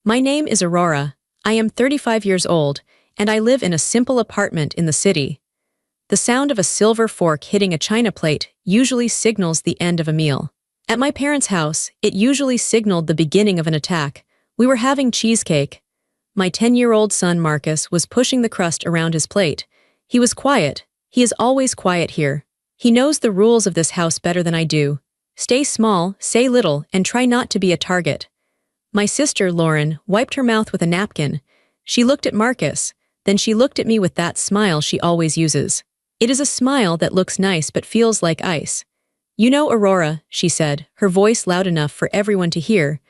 My name is Aurora. I am 35 years old, and I live in a simple apartment in the city. The sound of a silver fork hitting a china plate usually signals the end of a meal. At my parents' house, it usually signaled the beginning of an attack. We were having cheesecake. My 10-year-old son Marcus was pushing the crust around his plate. He was quiet. He is always quiet here. He knows the rules of this house better than I do. Stay small, say little, and try not to be a target. My sister, Lauren, wiped her mouth with a napkin. She looked at Marcus, then she looked at me with that smile she always uses. It is a smile that looks nice but feels like ice. "You know, Aurora," she said, her voice loud enough for everyone to hear.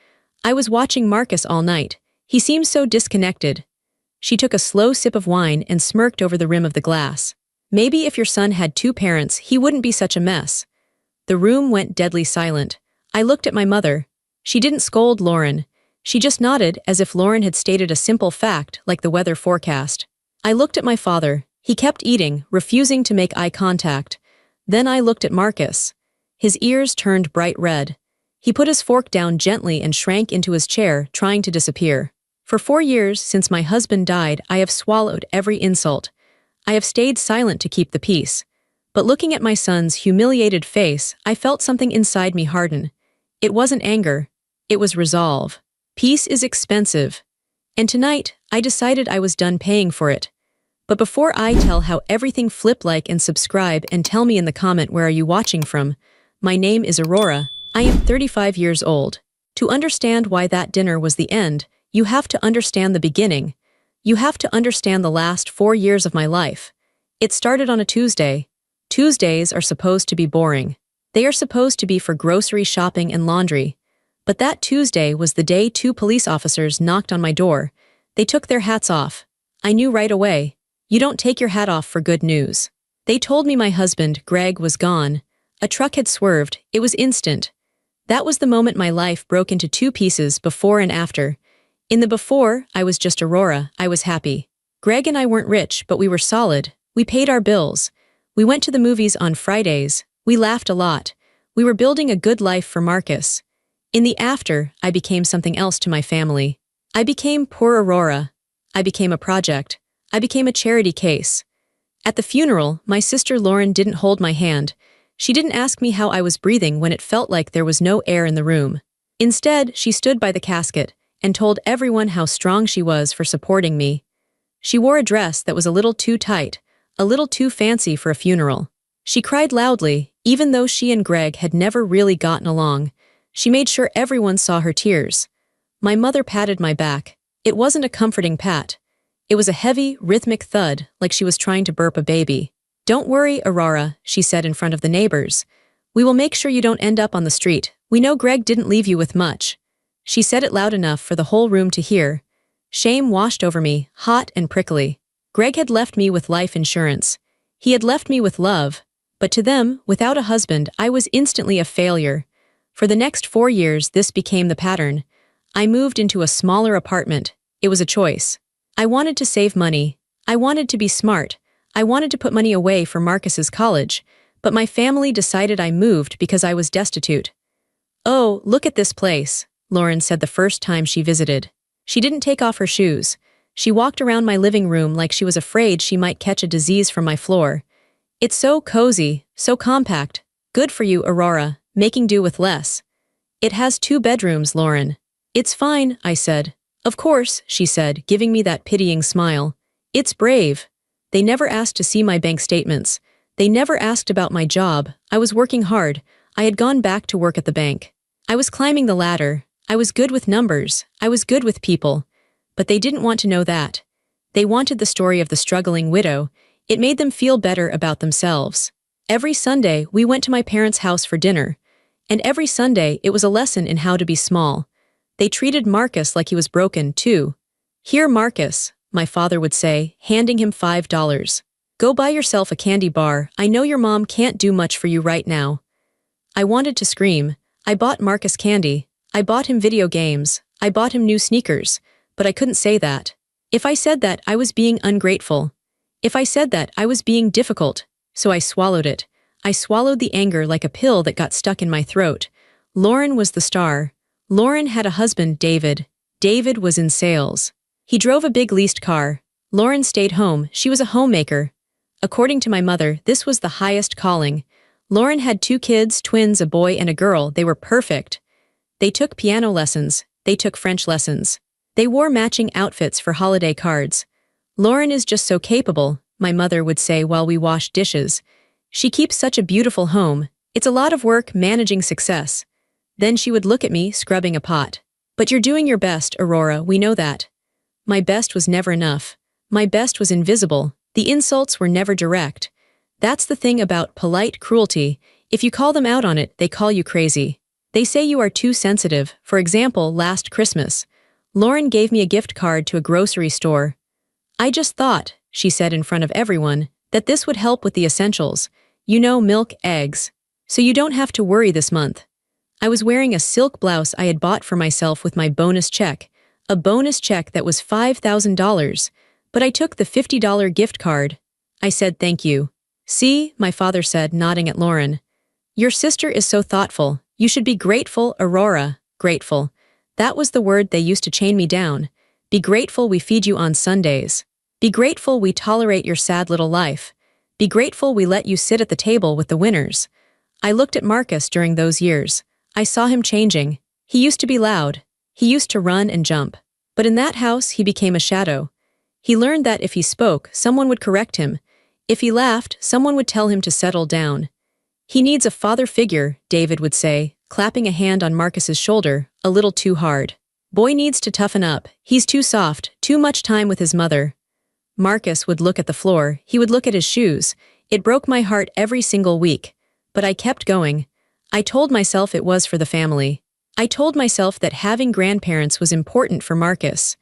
"I was watching Marcus all night. He seems so disconnected." She took a slow sip of wine and smirked over the rim of the glass. "Maybe if your son had two parents, he wouldn't be such a mess." The room went deadly silent. I looked at my mother. She didn't scold Lauren. She just nodded as if Lauren had stated a simple fact like the weather forecast. I looked at my father. He kept eating, refusing to make eye contact. Then I looked at Marcus. His ears turned bright red. He put his fork down gently and shrank into his chair, trying to disappear. For 4 years since my husband died, I have swallowed every insult. I have stayed silent to keep the peace. But looking at my son's humiliated face, I felt something inside me harden. It wasn't anger. It was resolve. Peace is expensive. And tonight, I decided I was done paying for it. But before I tell how everything, flip like and subscribe and tell me in the comment where are you watching from. My name is Aurora. I am 35 years old. To understand why that dinner was the end, you have to understand the beginning. You have to understand the last 4 years of my life. It started on a Tuesday. Tuesdays are supposed to be boring. They are supposed to be for grocery shopping and laundry. But that Tuesday was the day 2 police officers knocked on my door. They took their hats off. I knew right away. You don't take your hat off for good news. They told me my husband, Greg, was gone. A truck had swerved. It was instant. That was the moment my life broke into 2 pieces, before and after. In the before, I was just Aurora. I was happy. Greg and I weren't rich, but we were solid. We paid our bills. We went to the movies on Fridays. We laughed a lot. We were building a good life for Marcus. In the after, I became something else to my family. I became poor Aurora. I became a project. I became a charity case. At the funeral, my sister Lauren didn't hold my hand. She didn't ask me how I was breathing when it felt like there was no air in the room. Instead, she stood by the casket and told everyone how strong she was for supporting me. She wore a dress that was a little too tight, a little too fancy for a funeral. She cried loudly, even though she and Greg had never really gotten along. She made sure everyone saw her tears. My mother patted my back. It wasn't a comforting pat. It was a heavy, rhythmic thud, like she was trying to burp a baby. "Don't worry, Aurora," she said in front of the neighbors. "We will make sure you don't end up on the street. We know Greg didn't leave you with much." She said it loud enough for the whole room to hear. Shame washed over me, hot and prickly. Greg had left me with life insurance. He had left me with love. But to them, without a husband, I was instantly a failure. For the next 4 years, this became the pattern. I moved into a smaller apartment. It was a choice. I wanted to save money. I wanted to be smart. I wanted to put money away for Marcus's college. But my family decided I moved because I was destitute. "Oh, look at this place," Lauren said the first time she visited. She didn't take off her shoes. She walked around my living room like she was afraid she might catch a disease from my floor. "It's so cozy, so compact. Good for you, Aurora, making do with less." "It has 2 bedrooms, Lauren." "It's fine," I said. "Of course," she said, giving me that pitying smile. "It's brave." They never asked to see my bank statements. They never asked about my job. I was working hard. I had gone back to work at the bank. I was climbing the ladder. I was good with numbers. I was good with people. But they didn't want to know that. They wanted the story of the struggling widow. It made them feel better about themselves. Every Sunday, we went to my parents' house for dinner. And every Sunday, it was a lesson in how to be small. They treated Marcus like he was broken, too. "Here, Marcus," my father would say, handing him $5. "Go buy yourself a candy bar. I know your mom can't do much for you right now." I wanted to scream. I bought Marcus candy. I bought him video games. I bought him new sneakers. But I couldn't say that. If I said that, I was being ungrateful. If I said that, I was being difficult. So I swallowed it. I swallowed the anger like a pill that got stuck in my throat. Lauren was the star. Lauren had a husband, David. David was in sales. He drove a big leased car. Lauren stayed home. She was a homemaker. According to my mother, this was the highest calling. Lauren had 2 kids, twins, a boy and a girl. They were perfect. They took piano lessons. They took French lessons. They wore matching outfits for holiday cards. Lauren is just so capable, my mother would say while we washed dishes. She keeps such a beautiful home. It's a lot of work managing success. Then she would look at me, scrubbing a pot. But you're doing your best, Aurora, we know that. My best was never enough. My best was invisible. The insults were never direct. That's the thing about polite cruelty. If you call them out on it, they call you crazy. They say you are too sensitive. For example, last Christmas, Lauren gave me a gift card to a grocery store. I just thought, she said in front of everyone, that this would help with the essentials. You know, milk, eggs. So you don't have to worry this month. I was wearing a silk blouse I had bought for myself with my bonus check. A bonus check that was $5,000. But I took the $50 gift card. I said thank you. See, my father said, nodding at Lauren. Your sister is so thoughtful. You should be grateful, Aurora. Grateful. That was the word they used to chain me down. Be grateful we feed you on Sundays. Be grateful we tolerate your sad little life. Be grateful we let you sit at the table with the winners. I looked at Marcus during those years. I saw him changing. He used to be loud. He used to run and jump. But in that house, he became a shadow. He learned that if he spoke, someone would correct him. If he laughed, someone would tell him to settle down. He needs a father figure, David would say, clapping a hand on Marcus's shoulder, a little too hard. Boy needs to toughen up. He's too soft, too much time with his mother. Marcus would look at the floor. He would look at his shoes. It broke my heart every single week. But I kept going. I told myself it was for the family. I told myself that having grandparents was important for Marcus.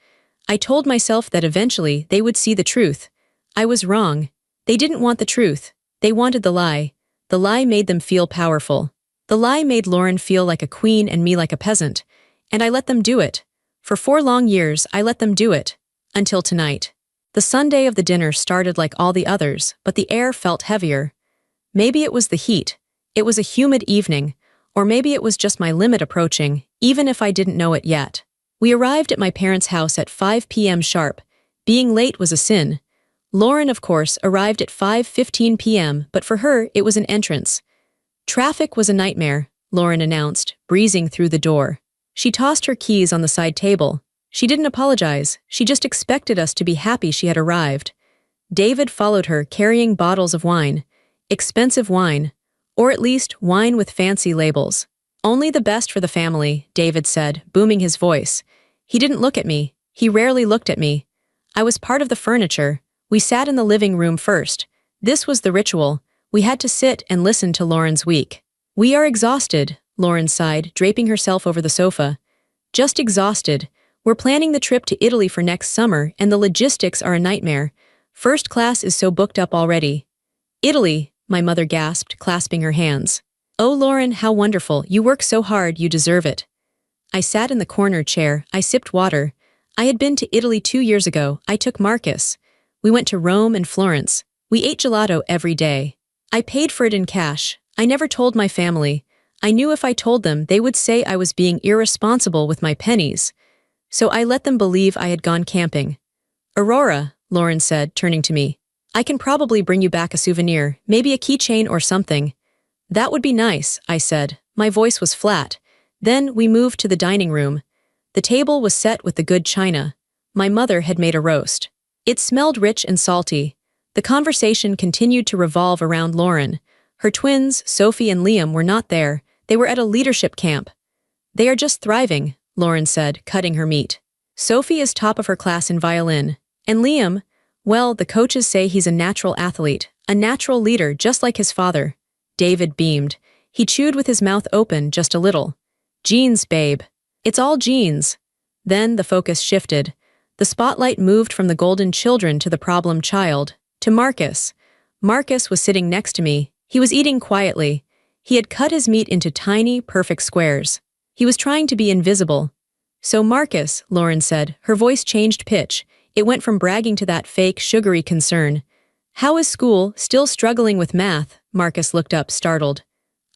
I told myself that eventually they would see the truth. I was wrong. They didn't want the truth. They wanted the lie. The lie made them feel powerful. The lie made Lauren feel like a queen and me like a peasant. And I let them do it. For 4 long years, I let them do it. Until tonight. The Sunday of the dinner started like all the others, but the air felt heavier. Maybe it was the heat. It was a humid evening. Or maybe it was just my limit approaching, even if I didn't know it yet. We arrived at my parents' house at 5 p.m. sharp. Being late was a sin. Lauren, of course, arrived at 5:15 p.m., but for her, it was an entrance. Traffic was a nightmare, Lauren announced, breezing through the door. She tossed her keys on the side table. She didn't apologize. She just expected us to be happy she had arrived. David followed her, carrying bottles of wine. Expensive wine. Or at least wine with fancy labels. Only the best for the family, David said, booming his voice. He didn't look at me. He rarely looked at me. I was part of the furniture. We sat in the living room first. This was the ritual. We had to sit and listen to Lauren's week. We are exhausted, Lauren sighed, draping herself over the sofa. Just exhausted. We're planning the trip to Italy for next summer, and the logistics are a nightmare. First class is so booked up already. Italy, my mother gasped, clasping her hands. Oh, Lauren, how wonderful. You work so hard, you deserve it. I sat in the corner chair. I sipped water. I had been to Italy 2 years ago. I took Marcus. We went to Rome and Florence. We ate gelato every day. I paid for it in cash. I never told my family. I knew if I told them, they would say I was being irresponsible with my pennies. So I let them believe I had gone camping. Aurora, Lauren said, turning to me. I can probably bring you back a souvenir, maybe a keychain or something. That would be nice, I said. My voice was flat. Then we moved to the dining room. The table was set with the good china. My mother had made a roast. It smelled rich and salty. The conversation continued to revolve around Lauren. Her twins, Sophie and Liam, were not there. They were at a leadership camp. They are just thriving, Lauren said, cutting her meat. Sophie is top of her class in violin. And Liam, well, the coaches say he's a natural athlete, a natural leader just like his father. David beamed. He chewed with his mouth open just a little. Genes, babe. It's all genes. Then the focus shifted. The spotlight moved from the golden children to the problem child, to Marcus. Marcus was sitting next to me. He was eating quietly. He had cut his meat into tiny, perfect squares. He was trying to be invisible. So Marcus, Lauren said, her voice changed pitch. It went from bragging to that fake, sugary concern. How is school? Still struggling with math? Marcus looked up, startled.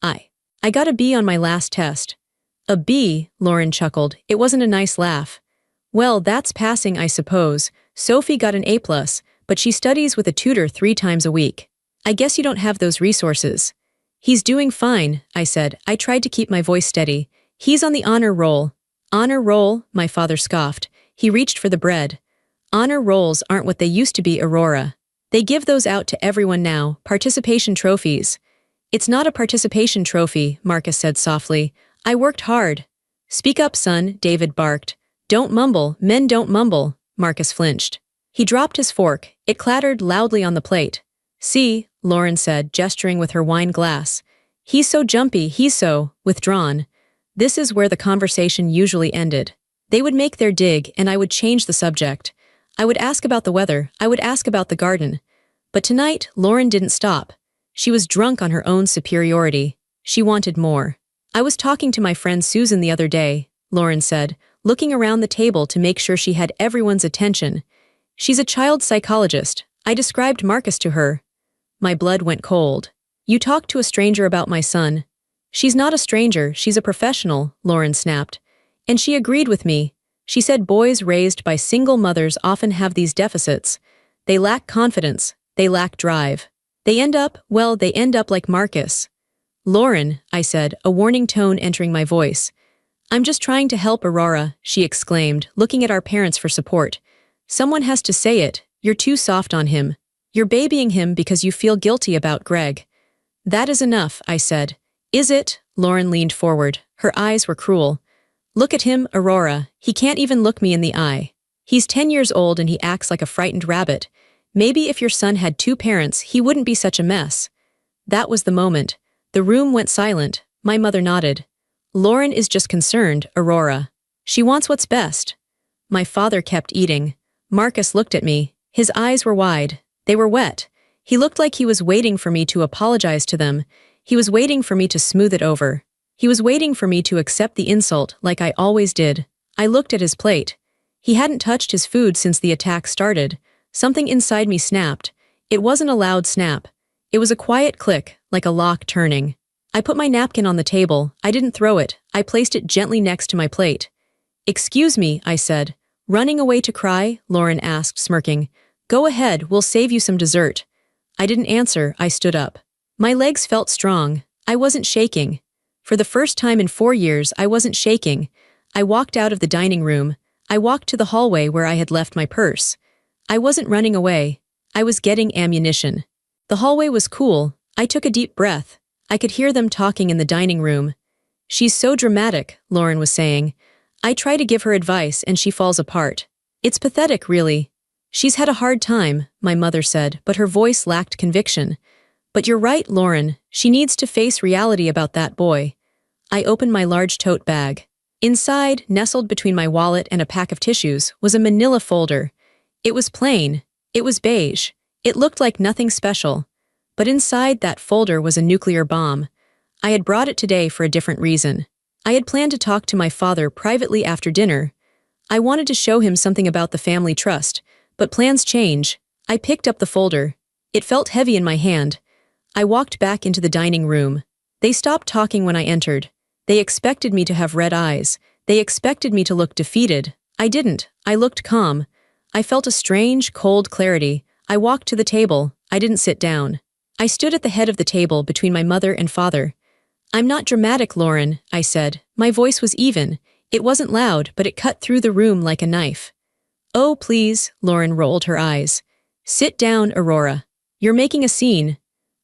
I got a B on my last test. A B, Lauren chuckled. It wasn't a nice laugh. Well, that's passing, I suppose. Sophie got an A+, but she studies with a tutor 3 times a week. I guess you don't have those resources. He's doing fine, I said. I tried to keep my voice steady. He's on the honor roll. Honor roll? My father scoffed. He reached for the bread. Honor rolls aren't what they used to be, Aurora. They give those out to everyone now, participation trophies. It's not a participation trophy, Marcus said softly. I worked hard. Speak up, son, David barked. Don't mumble, men don't mumble, Marcus flinched. He dropped his fork. It clattered loudly on the plate. See, Lauren said, gesturing with her wine glass. He's so jumpy, he's so withdrawn. This is where the conversation usually ended. They would make their dig, and I would change the subject. I would ask about the weather, I would ask about the garden. But tonight, Lauren didn't stop. She was drunk on her own superiority. She wanted more. I was talking to my friend Susan the other day, Lauren said, looking around the table to make sure she had everyone's attention. She's a child psychologist. I described Marcus to her. My blood went cold. You talked to a stranger about my son. She's not a stranger, she's a professional, Lauren snapped. And she agreed with me. She said boys raised by single mothers often have these deficits. They lack confidence. They lack drive. They end up like Marcus. Lauren, I said, a warning tone entering my voice. I'm just trying to help Aurora, she exclaimed, looking at our parents for support. Someone has to say it. You're too soft on him. You're babying him because you feel guilty about Greg. That is enough, I said. Is it? Lauren leaned forward. Her eyes were cruel. Look at him, Aurora. He can't even look me in the eye. He's 10 years old and he acts like a frightened rabbit. Maybe if your son had 2 parents, he wouldn't be such a mess. That was the moment. The room went silent. My mother nodded. Lauren is just concerned, Aurora. She wants what's best. My father kept eating. Marcus looked at me. His eyes were wide. They were wet. He looked like he was waiting for me to apologize to them. He was waiting for me to smooth it over. He was waiting for me to accept the insult like I always did. I looked at his plate. He hadn't touched his food since the attack started. Something inside me snapped. It wasn't a loud snap. It was a quiet click, like a lock turning. I put my napkin on the table. I didn't throw it. I placed it gently next to my plate. Excuse me, I said. Running away to cry? Lauren asked, smirking. Go ahead, we'll save you some dessert. I didn't answer. I stood up. My legs felt strong. I wasn't shaking. For the first time in 4 years, I wasn't shaking. I walked out of the dining room. I walked to the hallway where I had left my purse. I wasn't running away. I was getting ammunition. The hallway was cool. I took a deep breath. I could hear them talking in the dining room. She's so dramatic, Lauren was saying. I try to give her advice and she falls apart. It's pathetic, really. She's had a hard time, my mother said, but her voice lacked conviction. But you're right, Lauren. She needs to face reality about that boy. I opened my large tote bag. Inside, nestled between my wallet and a pack of tissues, was a manila folder. It was plain. It was beige. It looked like nothing special. But inside that folder was a nuclear bomb. I had brought it today for a different reason. I had planned to talk to my father privately after dinner. I wanted to show him something about the family trust, but plans change. I picked up the folder. It felt heavy in my hand. I walked back into the dining room. They stopped talking when I entered. They expected me to have red eyes. They expected me to look defeated. I didn't. I looked calm. I felt a strange, cold clarity. I walked to the table. I didn't sit down. I stood at the head of the table between my mother and father. I'm not dramatic, Lauren, I said. My voice was even. It wasn't loud, but it cut through the room like a knife. Oh, please, Lauren rolled her eyes. Sit down, Aurora. You're making a scene.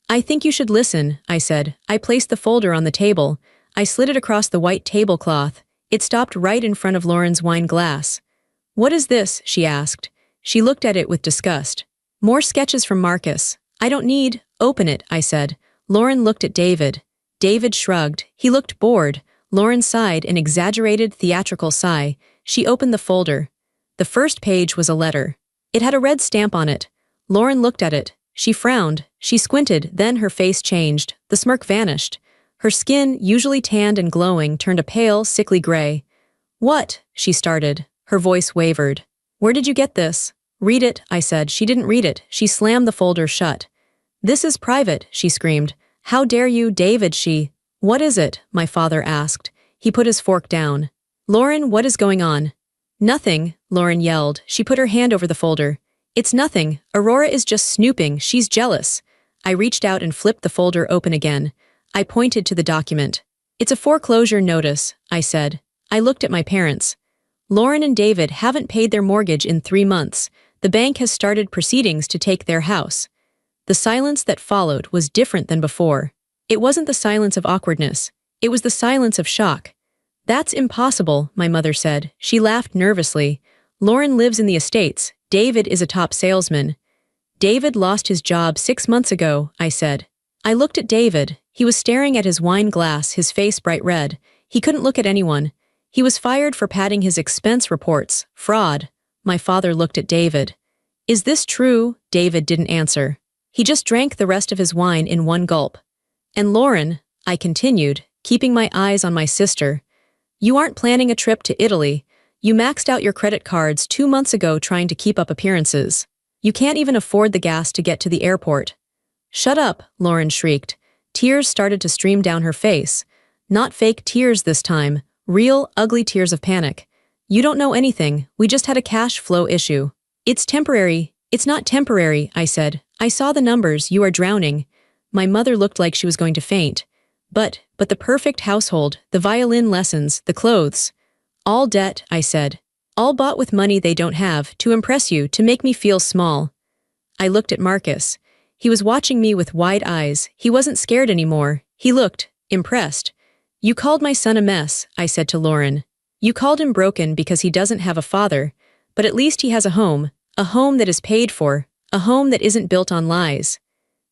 I think you should listen, I said. I placed the folder on the table. I slid it across the white tablecloth. It stopped right in front of Lauren's wine glass. What is this? She asked. She looked at it with disgust. More sketches from Marcus. I don't need. Open it, I said. Lauren looked at David. David shrugged. He looked bored. Lauren sighed an exaggerated theatrical sigh. She opened the folder. The first page was a letter. It had a red stamp on it. Lauren looked at it. She frowned. She squinted, then her face changed. The smirk vanished. Her skin, usually tanned and glowing, turned a pale, sickly gray. What? She started. Her voice wavered. Where did you get this? Read it, I said. She didn't read it. She slammed the folder shut. This is private, she screamed. How dare you, David, she... What is it? My father asked. He put his fork down. Lauren, what is going on? Nothing, Lauren yelled. She put her hand over the folder. It's nothing. Aurora is just snooping. She's jealous. I reached out and flipped the folder open again. I pointed to the document. It's a foreclosure notice, I said. I looked at my parents. Lauren and David haven't paid their mortgage in 3 months. The bank has started proceedings to take their house. The silence that followed was different than before. It wasn't the silence of awkwardness. It was the silence of shock. That's impossible, my mother said. She laughed nervously. Lauren lives in the estates. David is a top salesman. David lost his job 6 months ago, I said. I looked at David. He was staring at his wine glass, his face bright red. He couldn't look at anyone. He was fired for padding his expense reports. Fraud. My father looked at David. Is this true? David didn't answer. He just drank the rest of his wine in one gulp. And Lauren, I continued, keeping my eyes on my sister. You aren't planning a trip to Italy. You maxed out your credit cards 2 months ago trying to keep up appearances. You can't even afford the gas to get to the airport. Shut up, Lauren shrieked. Tears started to stream down her face. Not fake tears this time, real, ugly tears of panic. You don't know anything, we just had a cash flow issue. It's temporary. It's not temporary, I said. I saw the numbers, you are drowning. My mother looked like she was going to faint. But the perfect household, the violin lessons, the clothes. All debt, I said. All bought with money they don't have, to impress you, to make me feel small. I looked at Marcus. He was watching me with wide eyes. He wasn't scared anymore. He looked impressed. You called my son a mess, I said to Lauren. You called him broken because he doesn't have a father, but at least he has a home that is paid for, a home that isn't built on lies.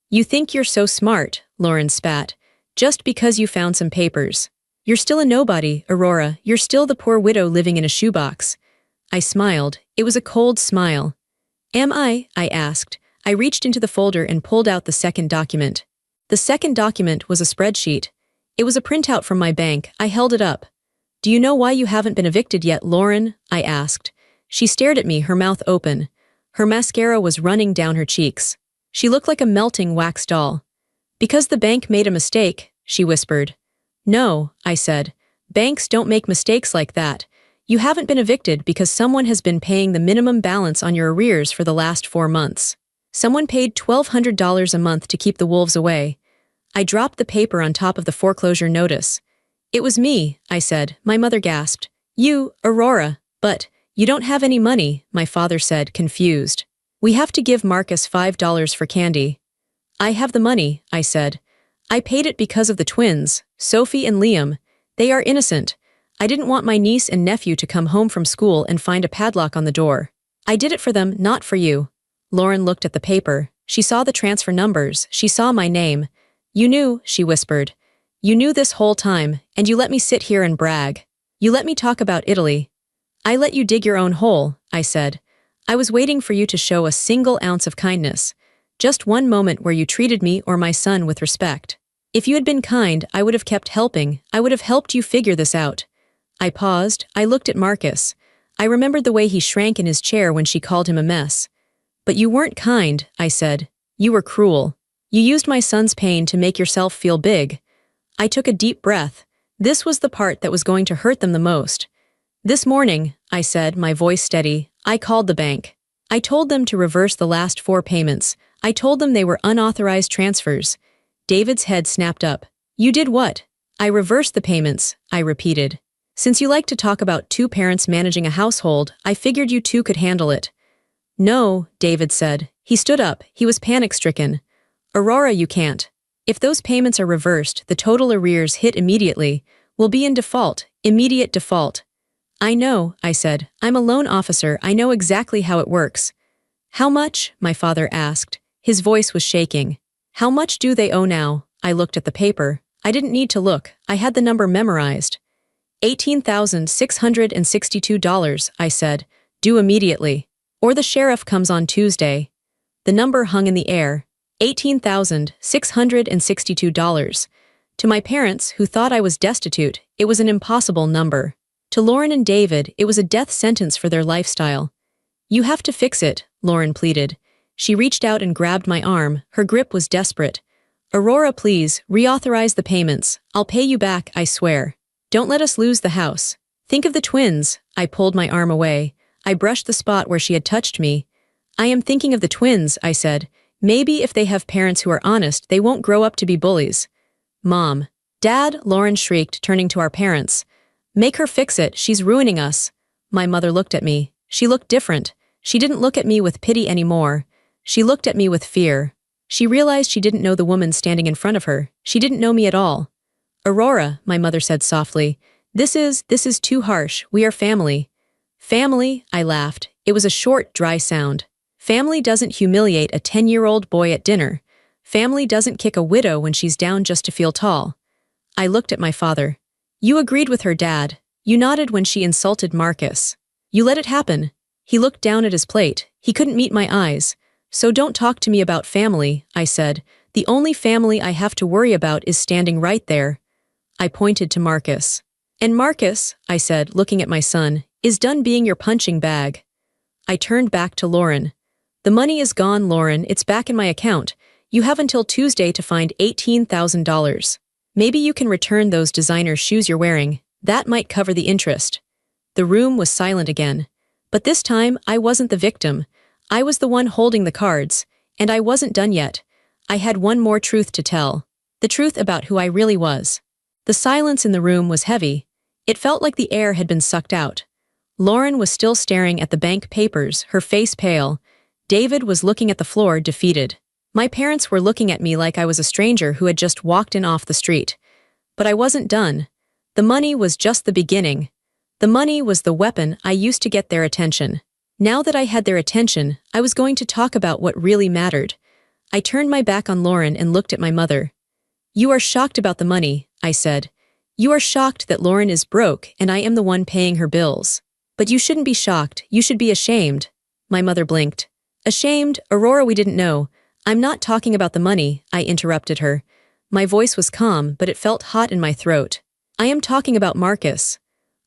You think you're so smart, Lauren spat, just because you found some papers. You're still a nobody, Aurora. You're still the poor widow living in a shoebox. I smiled. It was a cold smile. Am I asked. I reached into the folder and pulled out the second document. The second document was a spreadsheet. It was a printout from my bank. I held it up. Do you know why you haven't been evicted yet, Lauren? I asked. She stared at me, her mouth open. Her mascara was running down her cheeks. She looked like a melting wax doll. Because the bank made a mistake, she whispered. No, I said. Banks don't make mistakes like that. You haven't been evicted because someone has been paying the minimum balance on your arrears for the last 4 months. Someone paid $1,200 a month to keep the wolves away. I dropped the paper on top of the foreclosure notice. It was me, I said. My mother gasped. You, Aurora. But you don't have any money, my father said, confused. We have to give Marcus $5 for candy. I have the money, I said. I paid it because of the twins, Sophie and Liam. They are innocent. I didn't want my niece and nephew to come home from school and find a padlock on the door. I did it for them, not for you. Lauren looked at the paper. She saw the transfer numbers. She saw my name. You knew, she whispered. You knew this whole time, and you let me sit here and brag. You let me talk about Italy. I let you dig your own hole, I said. I was waiting for you to show a single ounce of kindness. Just one moment where you treated me or my son with respect. If you had been kind, I would have kept helping. I would have helped you figure this out. I paused. I looked at Marcus. I remembered the way he shrank in his chair when she called him a mess. But you weren't kind, I said. You were cruel. You used my son's pain to make yourself feel big. I took a deep breath. This was the part that was going to hurt them the most. This morning, I said, my voice steady, I called the bank. I told them to reverse the last 4 payments. I told them they were unauthorized transfers. David's head snapped up. You did what? I reversed the payments, I repeated. Since you like to talk about 2 parents managing a household, I figured you 2 could handle it. No, David said. He stood up. He was panic-stricken. Aurora, you can't. If those payments are reversed, the total arrears hit immediately. We'll be in default, immediate default. I know, I said. I'm a loan officer. I know exactly how it works. How much? My father asked. His voice was shaking. How much do they owe now? I looked at the paper. I didn't need to look. I had the number memorized. $18,662, I said. Due immediately. Or the sheriff comes on Tuesday. The number hung in the air. $18,662. To my parents, who thought I was destitute, it was an impossible number. To Lauren and David, it was a death sentence for their lifestyle. You have to fix it, Lauren pleaded. She reached out and grabbed my arm. Her grip was desperate. Aurora, please, reauthorize the payments. I'll pay you back, I swear. Don't let us lose the house. Think of the twins. I pulled my arm away. I brushed the spot where she had touched me. I am thinking of the twins, I said. Maybe if they have parents who are honest, they won't grow up to be bullies. Mom. Dad, Lauren shrieked, turning to our parents. Make her fix it, she's ruining us. My mother looked at me. She looked different. She didn't look at me with pity anymore. She looked at me with fear. She realized she didn't know the woman standing in front of her. She didn't know me at all. Aurora, my mother said softly. This is too harsh. We are family. Family, I laughed. It was a short, dry sound. Family doesn't humiliate a 10-year-old boy at dinner. Family doesn't kick a widow when she's down just to feel tall. I looked at my father. You agreed with her, Dad. You nodded when she insulted Marcus. You let it happen. He looked down at his plate. He couldn't meet my eyes. So don't talk to me about family, I said. The only family I have to worry about is standing right there. I pointed to Marcus. And Marcus, I said, looking at my son, is done being your punching bag. I turned back to Lauren. The money is gone, Lauren. It's back in my account. You have until Tuesday to find $18,000. Maybe you can return those designer shoes you're wearing. That might cover the interest. The room was silent again. But this time, I wasn't the victim. I was the one holding the cards. And I wasn't done yet. I had one more truth to tell. The truth about who I really was. The silence in the room was heavy. It felt like the air had been sucked out. Lauren was still staring at the bank papers, her face pale. David was looking at the floor, defeated. My parents were looking at me like I was a stranger who had just walked in off the street. But I wasn't done. The money was just the beginning. The money was the weapon I used to get their attention. Now that I had their attention, I was going to talk about what really mattered. I turned my back on Lauren and looked at my mother. You are shocked about the money, I said. You are shocked that Lauren is broke and I am the one paying her bills. But you shouldn't be shocked, you should be ashamed. My mother blinked. Ashamed, Aurora, we didn't know. I'm not talking about the money, I interrupted her. My voice was calm, but it felt hot in my throat. I am talking about Marcus.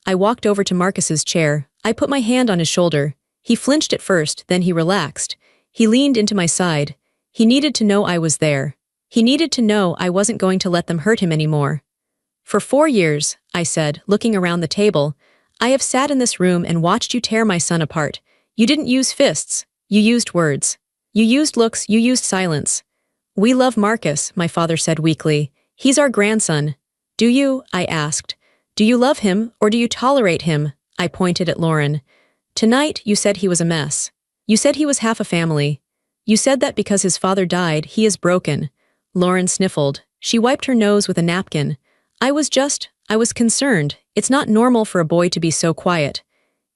I walked over to Marcus's chair. I put my hand on his shoulder. He flinched at first, then he relaxed. He leaned into my side. He needed to know I was there. He needed to know I wasn't going to let them hurt him anymore. For 4 years, I said, looking around the table, I have sat in this room and watched you tear my son apart. You didn't use fists. You used words. You used looks, you used silence. We love Marcus, my father said weakly. He's our grandson. Do you? I asked. Do you love him, or do you tolerate him? I pointed at Lauren. Tonight, you said he was a mess. You said he was half a family. You said that because his father died, he is broken. Lauren sniffled. She wiped her nose with a napkin. I was concerned. It's not normal for a boy to be so quiet.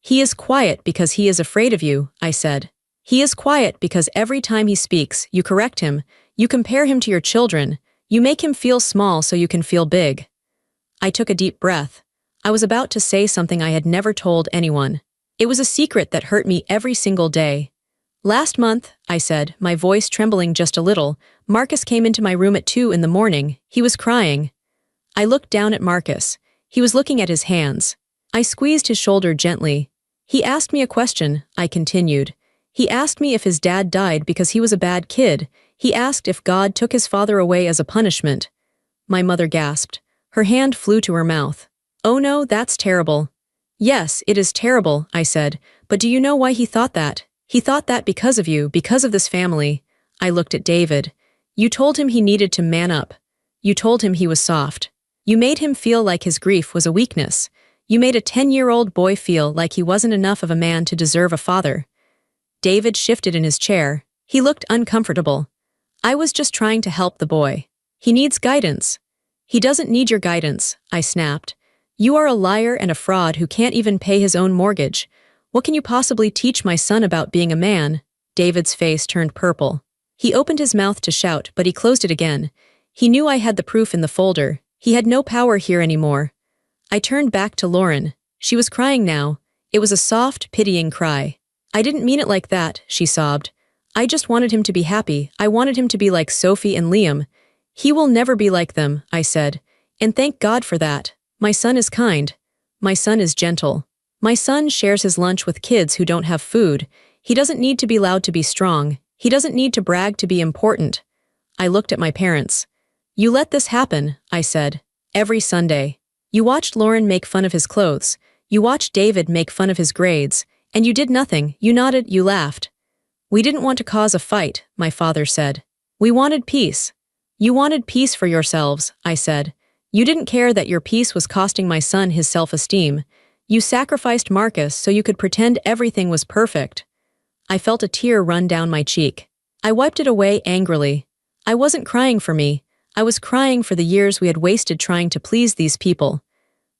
He is quiet because he is afraid of you, I said. He is quiet because every time he speaks, you correct him, you compare him to your children, you make him feel small so you can feel big. I took a deep breath. I was about to say something I had never told anyone. It was a secret that hurt me every single day. Last month, I said, my voice trembling just a little, Marcus came into my room at 2 in the morning. He was crying. I looked down at Marcus. He was looking at his hands. I squeezed his shoulder gently. He asked me a question, I continued. He asked me if his dad died because he was a bad kid. He asked if God took his father away as a punishment. My mother gasped. Her hand flew to her mouth. Oh no, that's terrible. Yes, it is terrible, I said. But do you know why he thought that? He thought that because of you, because of this family. I looked at David. You told him he needed to man up. You told him he was soft. You made him feel like his grief was a weakness. You made a 10-year-old boy feel like he wasn't enough of a man to deserve a father. David shifted in his chair. He looked uncomfortable. I was just trying to help the boy. He needs guidance. He doesn't need your guidance, I snapped. You are a liar and a fraud who can't even pay his own mortgage. What can you possibly teach my son about being a man? David's face turned purple. He opened his mouth to shout, but he closed it again. He knew I had the proof in the folder. He had no power here anymore. I turned back to Lauren. She was crying now. It was a soft, pitying cry. I didn't mean it like that, she sobbed. I just wanted him to be happy. I wanted him to be like Sophie and Liam. He will never be like them, I said. And thank God for that. My son is kind. My son is gentle. My son shares his lunch with kids who don't have food. He doesn't need to be loud to be strong. He doesn't need to brag to be important. I looked at my parents. You let this happen, I said. Every Sunday. You watched Lauren make fun of his clothes. You watched David make fun of his grades, and you did nothing. You nodded, you laughed. We didn't want to cause a fight, my father said. We wanted peace. You wanted peace for yourselves, I said. You didn't care that your peace was costing my son his self-esteem. You sacrificed Marcus so you could pretend everything was perfect. I felt a tear run down my cheek. I wiped it away angrily. I wasn't crying for me. I was crying for the years we had wasted trying to please these people.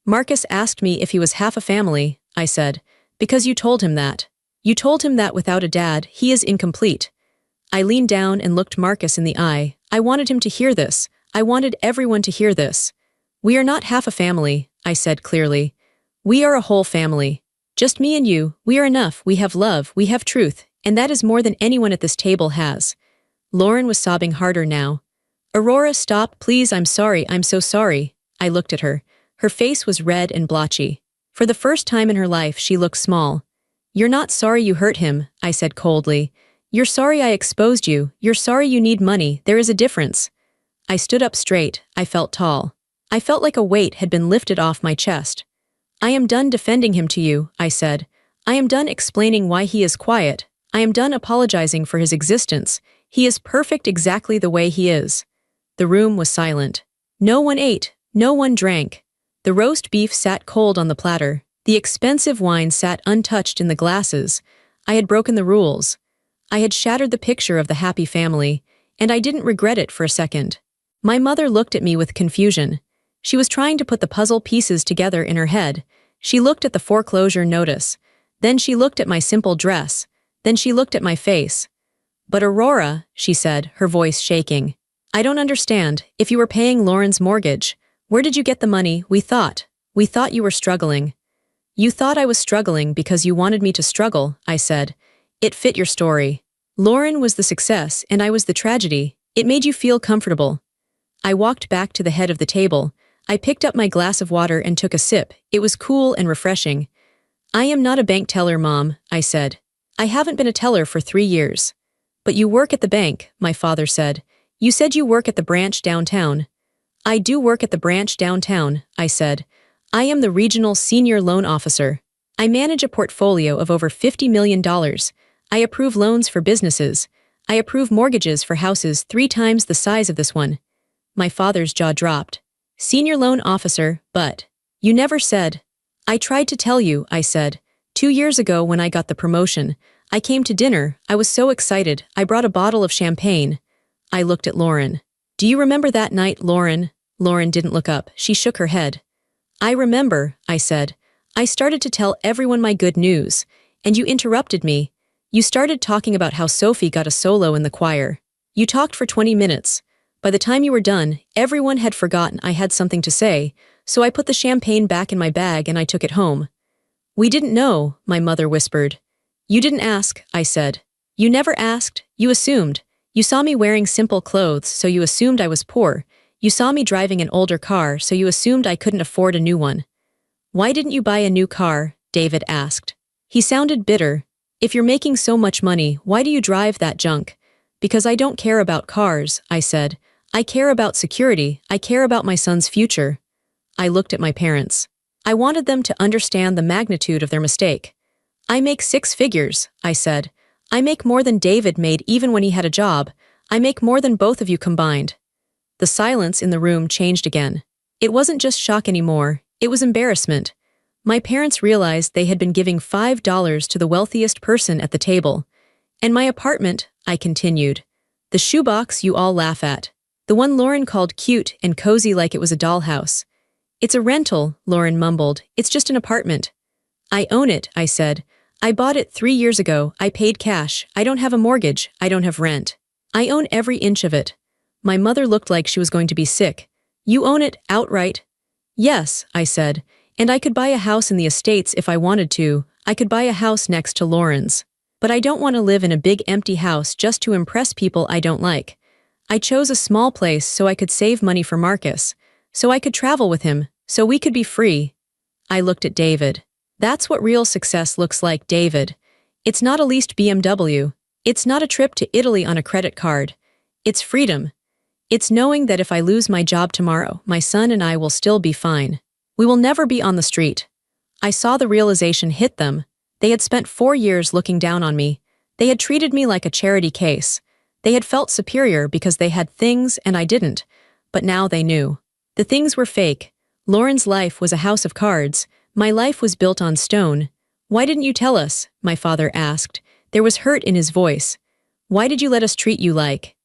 Marcus asked me if he was half a family, I said, because you told him that. You told him that without a dad, he is incomplete. I leaned down and looked Marcus in the eye. I wanted him to hear this. I wanted everyone to hear this. We are not half a family, I said clearly. We are a whole family. Just me and you, we are enough, we have love, we have truth, and that is more than anyone at this table has. Lauren was sobbing harder now. Aurora, stop, please, I'm sorry, I'm so sorry. I looked at her. Her face was red and blotchy. For the first time in her life, she looked small. You're not sorry you hurt him, I said coldly. You're sorry I exposed you. You're sorry you need money. There is a difference. I stood up straight. I felt tall. I felt like a weight had been lifted off my chest. I am done defending him to you, I said. I am done explaining why he is quiet. I am done apologizing for his existence. He is perfect exactly the way he is. The room was silent. No one ate. No one drank. The roast beef sat cold on the platter. The expensive wine sat untouched in the glasses. I had broken the rules. I had shattered the picture of the happy family, and I didn't regret it for a second. My mother looked at me with confusion. She was trying to put the puzzle pieces together in her head. She looked at the foreclosure notice. Then she looked at my simple dress. Then she looked at my face. But Aurora, she said, her voice shaking. I don't understand. If you were paying Lauren's mortgage, where did you get the money? We thought you were struggling. You thought I was struggling because you wanted me to struggle, I said. It fit your story. Lauren was the success and I was the tragedy. It made you feel comfortable. I walked back to the head of the table. I picked up my glass of water and took a sip. It was cool and refreshing. I am not a bank teller, Mom, I said. I haven't been a teller for 3 years. But you work at the bank, my father said. You said you work at the branch downtown. I do work at the branch downtown, I said. I am the regional senior loan officer. I manage a portfolio of over $50 million. I approve loans for businesses. I approve mortgages for houses 3 times the size of this one. My father's jaw dropped. Senior loan officer, but you never said. I tried to tell you, I said. 2 years ago when I got the promotion, I came to dinner. I was so excited. I brought a bottle of champagne. I looked at Lauren. Do you remember that night, Lauren? Lauren didn't look up. She shook her head. I remember, I said. I started to tell everyone my good news, and you interrupted me. You started talking about how Sophie got a solo in the choir. You talked for 20 minutes. By the time you were done, everyone had forgotten I had something to say, so I put the champagne back in my bag and I took it home. We didn't know, my mother whispered. You didn't ask, I said. You never asked, you assumed. You saw me wearing simple clothes, so you assumed I was poor. You saw me driving an older car, so you assumed I couldn't afford a new one. Why didn't you buy a new car? David asked. He sounded bitter. If you're making so much money, why do you drive that junk? Because I don't care about cars, I said. I care about security. I care about my son's future. I looked at my parents. I wanted them to understand the magnitude of their mistake. I make 6 figures, I said. I make more than David made even when he had a job. I make more than both of you combined. The silence in the room changed again. It wasn't just shock anymore, it was embarrassment. My parents realized they had been giving $5 to the wealthiest person at the table. And my apartment, I continued. The shoebox you all laugh at. The one Lauren called cute and cozy like it was a dollhouse. It's a rental, Lauren mumbled. It's just an apartment. I own it, I said. I bought it 3 years ago. I paid cash. I don't have a mortgage. I don't have rent. I own every inch of it. My mother looked like she was going to be sick. You own it outright? Yes, I said. And I could buy a house in the estates if I wanted to. I could buy a house next to Lauren's. But I don't want to live in a big empty house just to impress people I don't like. I chose a small place so I could save money for Marcus, so I could travel with him, so we could be free. I looked at David. That's what real success looks like, David. It's not a leased BMW. It's not a trip to Italy on a credit card. It's freedom. It's knowing that if I lose my job tomorrow, my son and I will still be fine. We will never be on the street. I saw the realization hit them. They had spent 4 years looking down on me. They had treated me like a charity case. They had felt superior because they had things and I didn't. But now they knew. The things were fake. Lauren's life was a house of cards. My life was built on stone. Why didn't you tell us? My father asked. There was hurt in his voice. Why did you let us treat you like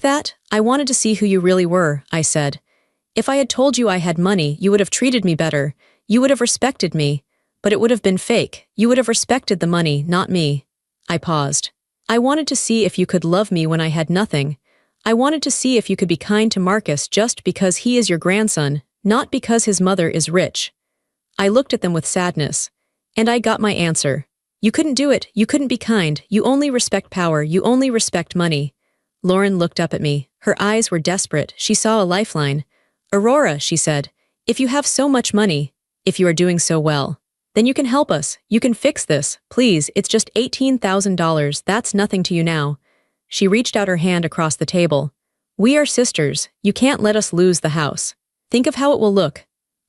that? I wanted to see who you really were, I said. If I had told you I had money, you would have treated me better. You would have respected me. But it would have been fake. You would have respected the money, not me. I paused. I wanted to see if you could love me when I had nothing. I wanted to see if you could be kind to Marcus just because he is your grandson, not because his mother is rich. I looked at them with sadness. And I got my answer. You couldn't do it, you couldn't be kind, you only respect power, you only respect money. Lauren looked up at me. Her eyes were desperate. She saw a lifeline. Aurora, she said, if you have so much money, if you are doing so well, then you can help us. You can fix this. Please, it's just $18,000. That's nothing to you now. She reached out her hand across the table. We are sisters. You can't let us lose the house. Think of how it will look.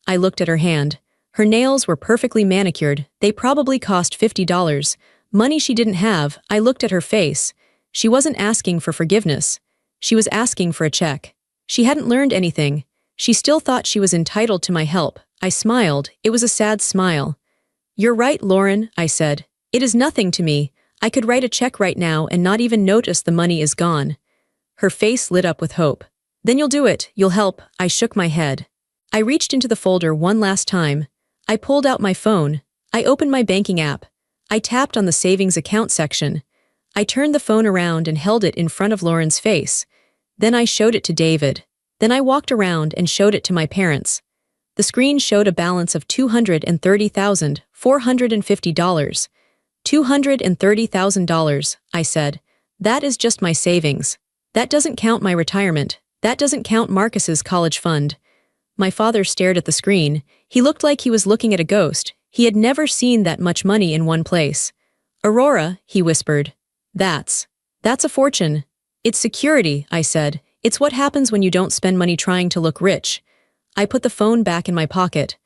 I looked at her hand. Her nails were perfectly manicured. They probably cost $50. Money she didn't have. I looked at her face. She wasn't asking for forgiveness. She was asking for a check. She hadn't learned anything. She still thought she was entitled to my help. I smiled. It was a sad smile. You're right, Lauren, I said. It is nothing to me. I could write a check right now and not even notice the money is gone. Her face lit up with hope. Then you'll do it. You'll help. I shook my head. I reached into the folder one last time. I pulled out my phone. I opened my banking app. I tapped on the savings account section. I turned the phone around and held it in front of Lauren's face. Then I showed it to David. Then I walked around and showed it to my parents. The screen showed a balance of $230,450. $230,000, I said. That is just my savings. That doesn't count my retirement. That doesn't count Marcus's college fund. My father stared at the screen. He looked like he was looking at a ghost. He had never seen that much money in one place. Aurora, he whispered. That's a fortune. It's security, I said. It's what happens when you don't spend money trying to look rich. I put the phone back in my pocket.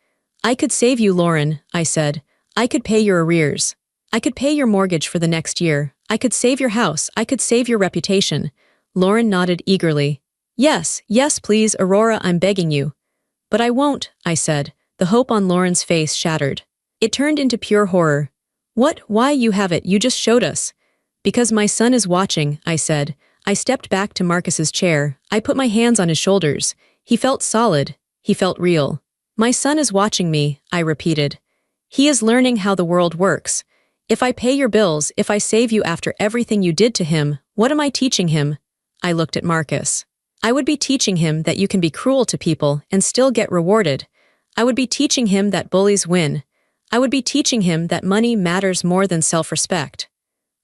I could save you, Lauren, I said. I could pay your arrears. I could pay your mortgage for the next year. I could save your house. I could save your reputation. Lauren nodded eagerly. Yes, yes, please, Aurora, I'm begging you. But I won't, I said. The hope on Lauren's face shattered. It turned into pure horror. What? Why, you have it, you just showed us. Because my son is watching, I said. I stepped back to Marcus's chair. I put my hands on his shoulders. He felt solid. He felt real. My son is watching me, I repeated. He is learning how the world works. If I pay your bills, if I save you after everything you did to him, what am I teaching him? I looked at Marcus. I would be teaching him that you can be cruel to people and still get rewarded. I would be teaching him that bullies win. I would be teaching him that money matters more than self-respect.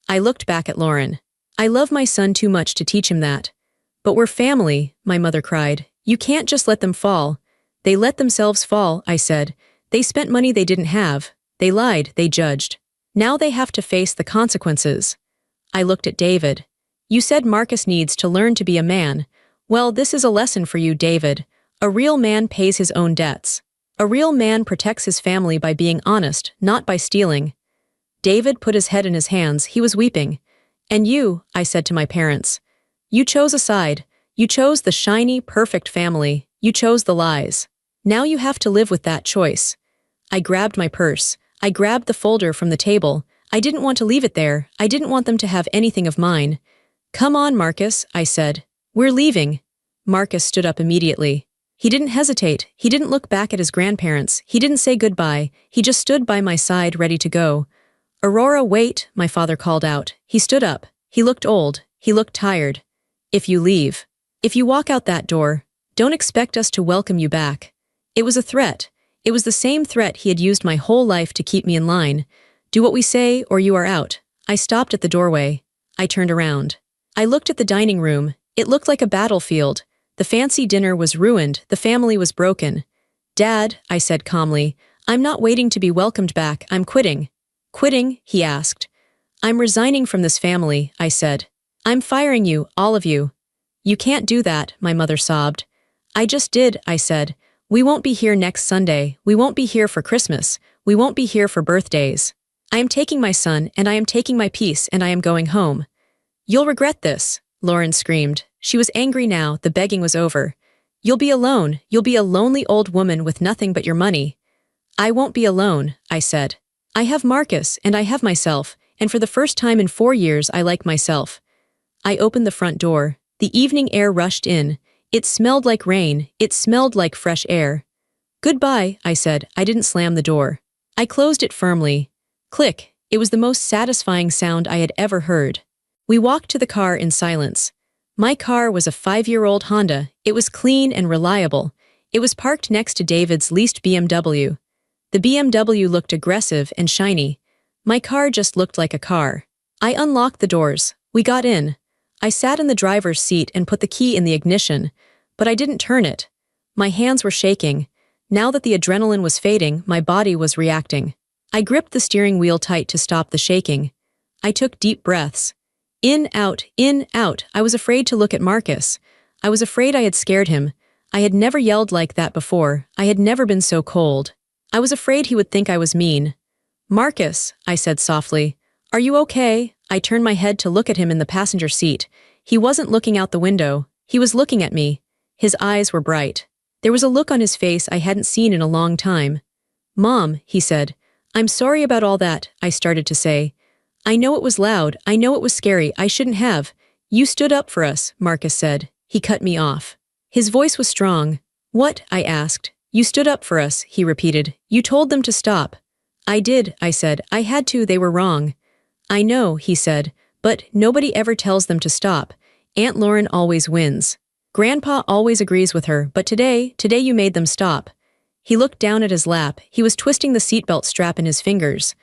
I looked back at Lauren. I love my son too much to teach him that. But we're family, my mother cried. You can't just let them fall. They let themselves fall, I said. They spent money they didn't have. They lied, they judged. Now they have to face the consequences. I looked at David. You said Marcus needs to learn to be a man. Well, this is a lesson for you, David. A real man pays his own debts. A real man protects his family by being honest, not by stealing. David put his head in his hands. He was weeping. And you, I said to my parents. You chose a side. You chose the shiny, perfect family. You chose the lies. Now you have to live with that choice. I grabbed my purse. I grabbed the folder from the table. I didn't want to leave it there. I didn't want them to have anything of mine. Come on, Marcus, I said. We're leaving. Marcus stood up immediately. He didn't hesitate. He didn't look back at his grandparents. He didn't say goodbye. He just stood by my side, ready to go. Aurora, wait, my father called out. He stood up. He looked old. He looked tired. If you leave, if you walk out that door, don't expect us to welcome you back. It was a threat. It was the same threat he had used my whole life to keep me in line. Do what we say or you are out. I stopped at the doorway. I turned around. I looked at the dining room. It looked like a battlefield. The fancy dinner was ruined. The family was broken. Dad, I said calmly, I'm not waiting to be welcomed back. I'm quitting. Quitting? He asked. I'm resigning from this family, I said. I'm firing you, all of you. You can't do that, my mother sobbed. I just did, I said. We won't be here next Sunday, we won't be here for Christmas, we won't be here for birthdays. I am taking my son, and I am taking my piece, and I am going home. You'll regret this, Lauren screamed. She was angry now, the begging was over. You'll be alone, you'll be a lonely old woman with nothing but your money. I won't be alone, I said. I have Marcus, and I have myself, and for the first time in 4 years I like myself. I opened the front door. The evening air rushed in. It smelled like rain, it smelled like fresh air. Goodbye, I said. I didn't slam the door. I closed it firmly. Click, it was the most satisfying sound I had ever heard. We walked to the car in silence. My car was a 5-year-old Honda. It was clean and reliable. It was parked next to David's leased BMW. The BMW looked aggressive and shiny. My car just looked like a car. I unlocked the doors. We got in. I sat in the driver's seat and put the key in the ignition, but I didn't turn it. My hands were shaking. Now that the adrenaline was fading, my body was reacting. I gripped the steering wheel tight to stop the shaking. I took deep breaths. In, out, in, out. I was afraid to look at Marcus. I was afraid I had scared him. I had never yelled like that before. I had never been so cold. I was afraid he would think I was mean. Marcus, I said softly, are you okay? I turned my head to look at him in the passenger seat. He wasn't looking out the window. He was looking at me. His eyes were bright. There was a look on his face I hadn't seen in a long time. Mom, he said, I'm sorry about all that, I started to say. I know it was loud, I know it was scary, I shouldn't have. You stood up for us, Marcus said. He cut me off. His voice was strong. What? I asked. You stood up for us, he repeated. You told them to stop. I did, I said. I had to, they were wrong. I know, he said, but nobody ever tells them to stop. Aunt Lauren always wins. Grandpa always agrees with her, but today you made them stop. He looked down at his lap. He was twisting the seatbelt strap in his fingers.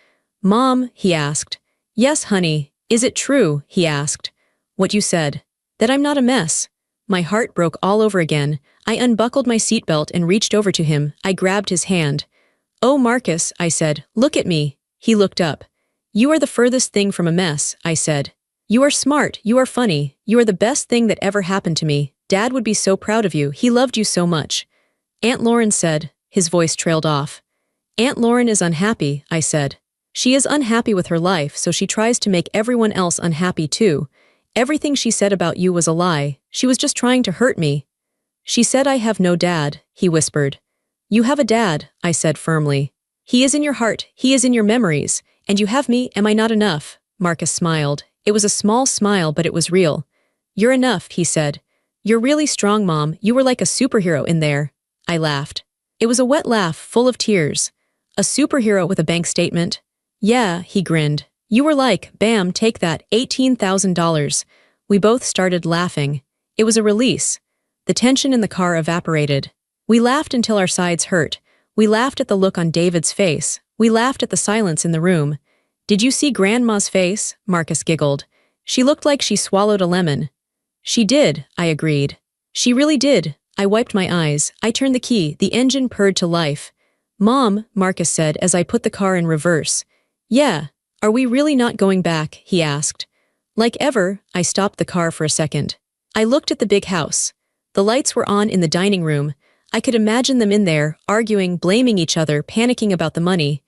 Mom, he asked. Yes, honey. Is it true, he asked. What you said. That I'm not a mess. My heart broke all over again. I unbuckled my seatbelt and reached over to him. I grabbed his hand. Oh, Marcus, I said, look at me. He looked up. You are the furthest thing from a mess, I said. You are smart, you are funny, you are the best thing that ever happened to me. Dad would be so proud of you, he loved you so much. Aunt Lauren said, his voice trailed off. Aunt Lauren is unhappy, I said. She is unhappy with her life, so she tries to make everyone else unhappy too. Everything she said about you was a lie. She was just trying to hurt me. She said I have no dad, he whispered. You have a dad, I said firmly. He is in your heart, he is in your memories, and you have me, am I not enough? Marcus smiled. It was a small smile, but it was real. You're enough, he said. You're really strong, Mom. You were like a superhero in there. I laughed. It was a wet laugh, full of tears. A superhero with a bank statement? Yeah, he grinned. You were like, bam, take that, $18,000. We both started laughing. It was a release. The tension in the car evaporated. We laughed until our sides hurt. We laughed at the look on David's face. We laughed at the silence in the room. Did you see Grandma's face? Marcus giggled. She looked like she swallowed a lemon. She did, I agreed. She really did. I wiped my eyes. I turned the key. The engine purred to life. Mom, Marcus said as I put the car in reverse. Yeah. Are we really not going back? He asked. Like ever, I stopped the car for a second. I looked at the big house. The lights were on in the dining room. I could imagine them in there, arguing, blaming each other, panicking about the money.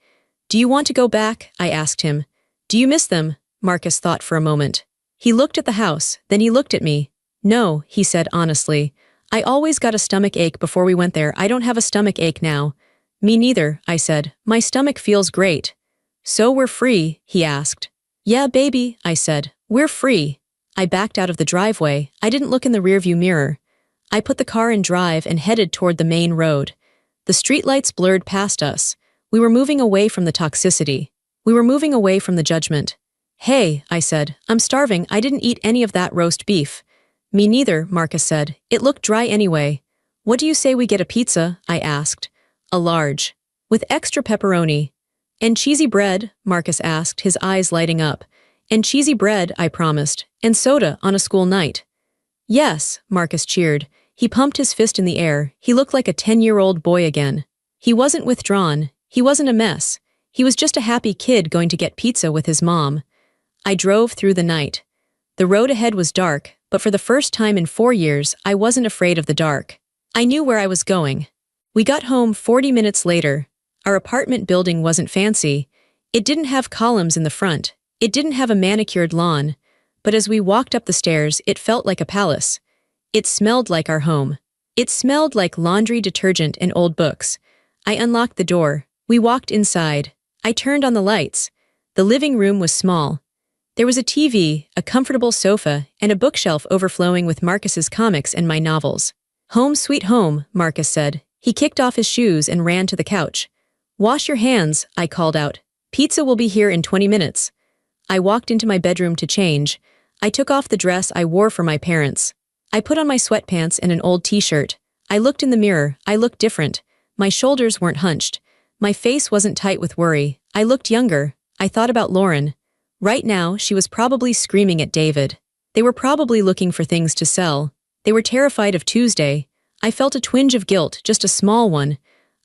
Do you want to go back? I asked him. Do you miss them? Marcus thought for a moment. He looked at the house, then he looked at me. No, he said honestly. I always got a stomach ache before we went there. I don't have a stomach ache now. Me neither, I said. My stomach feels great. So we're free? He asked. Yeah, baby, I said. We're free. I backed out of the driveway. I didn't look in the rearview mirror. I put the car in drive and headed toward the main road. The streetlights blurred past us. We were moving away from the toxicity. We were moving away from the judgment. Hey, I said, I'm starving. I didn't eat any of that roast beef. Me neither, Marcus said. It looked dry anyway. What do you say we get a pizza? I asked. A large. With extra pepperoni. And cheesy bread? Marcus asked, his eyes lighting up. And cheesy bread, I promised. And soda on a school night. Yes, Marcus cheered. He pumped his fist in the air. He looked like a 10-year-old boy again. He wasn't withdrawn. He wasn't a mess. He was just a happy kid going to get pizza with his mom. I drove through the night. The road ahead was dark, but for the first time in 4 years, I wasn't afraid of the dark. I knew where I was going. We got home 40 minutes later. Our apartment building wasn't fancy. It didn't have columns in the front. It didn't have a manicured lawn. But as we walked up the stairs, it felt like a palace. It smelled like our home. It smelled like laundry detergent and old books. I unlocked the door. We walked inside. I turned on the lights. The living room was small. There was a TV, a comfortable sofa, and a bookshelf overflowing with Marcus's comics and my novels. "Home sweet home," Marcus said. He kicked off his shoes and ran to the couch. "Wash your hands," I called out. "Pizza will be here in 20 minutes. I walked into my bedroom to change. I took off the dress I wore for my parents. I put on my sweatpants and an old t-shirt. I looked in the mirror. I looked different. My shoulders weren't hunched. My face wasn't tight with worry. I looked younger. I thought about Lauren. Right now, she was probably screaming at David. They were probably looking for things to sell. They were terrified of Tuesday. I felt a twinge of guilt, just a small one.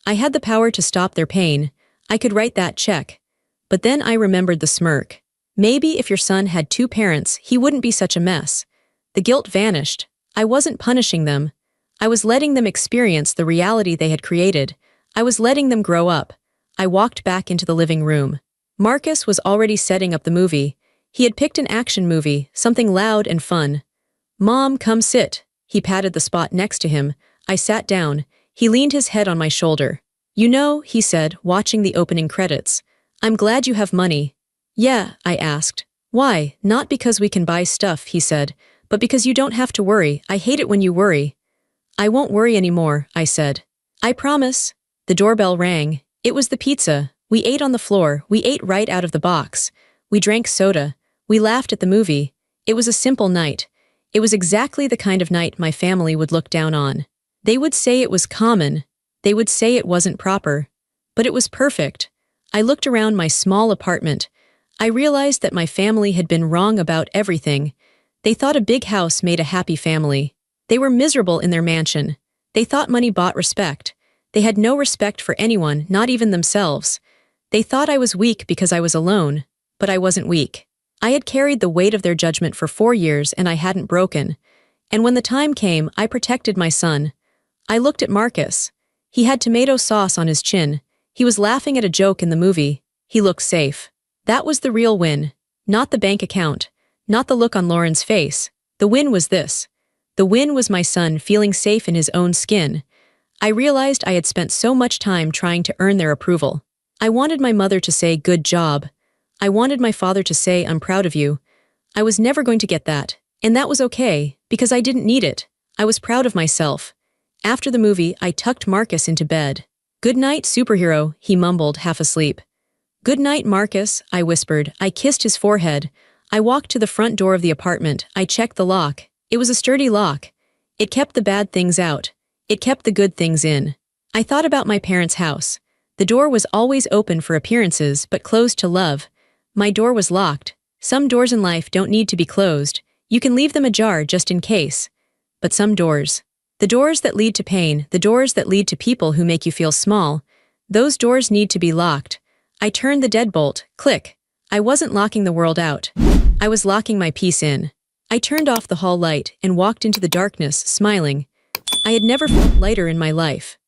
I had the power to stop their pain. I could write that check. But then I remembered the smirk. Maybe if your son had 2 parents, he wouldn't be such a mess. The guilt vanished. I wasn't punishing them. I was letting them experience the reality they had created. I was letting them grow up. I walked back into the living room. Marcus was already setting up the movie. He had picked an action movie, something loud and fun. "Mom, come sit." He patted the spot next to him. I sat down. He leaned his head on my shoulder. "You know," he said, watching the opening credits, "I'm glad you have money." "Yeah," I asked. "Why? Not because we can buy stuff," he said, "but because you don't have to worry. I hate it when you worry." "I won't worry anymore," I said. "I promise." The doorbell rang. It was the pizza. We ate on the floor. We ate right out of the box. We drank soda. We laughed at the movie. It was a simple night. It was exactly the kind of night my family would look down on. They would say it was common. They would say it wasn't proper. But it was perfect. I looked around my small apartment. I realized that my family had been wrong about everything. They thought a big house made a happy family. They were miserable in their mansion. They thought money bought respect. They had no respect for anyone, not even themselves. They thought I was weak because I was alone, but I wasn't weak. I had carried the weight of their judgment for 4 years and I hadn't broken. And when the time came, I protected my son. I looked at Marcus. He had tomato sauce on his chin. He was laughing at a joke in the movie. He looked safe. That was the real win. Not the bank account. Not the look on Lauren's face. The win was this. The win was my son feeling safe in his own skin. I realized I had spent so much time trying to earn their approval. I wanted my mother to say, "Good job." I wanted my father to say, "I'm proud of you." I was never going to get that, and that was okay, because I didn't need it. I was proud of myself. After the movie, I tucked Marcus into bed. "Good night, superhero," he mumbled, half asleep. "Good night, Marcus," I whispered. I kissed his forehead. I walked to the front door of the apartment. I checked the lock. It was a sturdy lock. It kept the bad things out. It kept the good things in. I thought about my parents' house. The door was always open for appearances, but closed to love. My door was locked. Some doors in life don't need to be closed. You can leave them ajar just in case. But some doors. The doors that lead to pain, the doors that lead to people who make you feel small, those doors need to be locked. I turned the deadbolt. Click. I wasn't locking the world out. I was locking my peace in. I turned off the hall light and walked into the darkness, smiling. I had never felt lighter in my life.